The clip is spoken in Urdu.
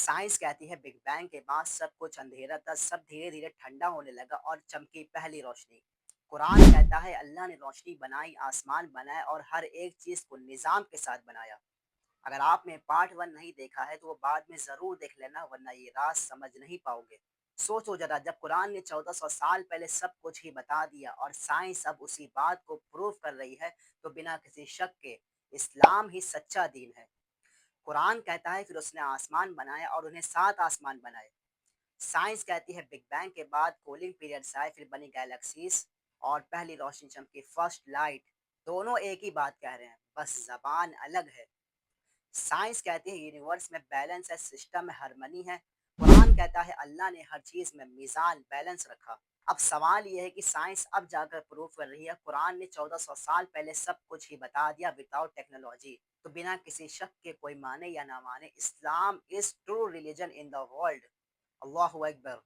سائنس کہتی ہے بگ بینگ کے بعد سب کچھ اندھیرا تھا، سب دھیرے دھیرے ٹھنڈا ہونے لگا اور چمکی پہلی روشنی۔ قرآن کہتا ہے اللہ نے روشنی بنائی، آسمان بنائے اور ہر ایک چیز کو نظام کے ساتھ بنایا۔ اگر آپ نے پارٹ ون نہیں دیکھا ہے تو وہ بعد میں ضرور دیکھ لینا، ورنہ یہ راز سمجھ نہیں پاؤ گے۔ سوچو ذرا، جب قرآن نے 1400 سال پہلے سب کچھ ہی بتا دیا اور سائنس اب اسی بات کو پروف کر رہی ہے، تو بنا کسی شک کے اسلام ہی سچا دین ہے۔ قرآن کہتا ہے پھر اس نے آسمان بنائے اور انہیں 7 آسمان بنائے۔ سائنس کہتی ہے بگ بینگ کے بعد کولنگ پیریڈز آئے، پھر بنی گیلیکسیز اور پہلی روشنی چمکی، فرسٹ لائٹ۔ دونوں ایک ہی بات کہہ رہے ہیں، بس زبان الگ ہے۔ سائنس کہتی ہے یونیورس میں بیلنس ہے، سسٹم میں ہارمنی ہے۔ قرآن کہتا ہے اللہ نے ہر چیز میں میزان، بیلنس رکھا۔ اب سوال یہ ہے کہ سائنس اب جا کر پروف کر رہی ہے قرآن نے 1400 سال پہلے سب کچھ ہی بتا دیا وداؤٹ ٹیکنالوجی، تو بنا کسی شک کے کوئی مانے یا نہ مانے، اسلام is true religion in the world. اللہ اکبر۔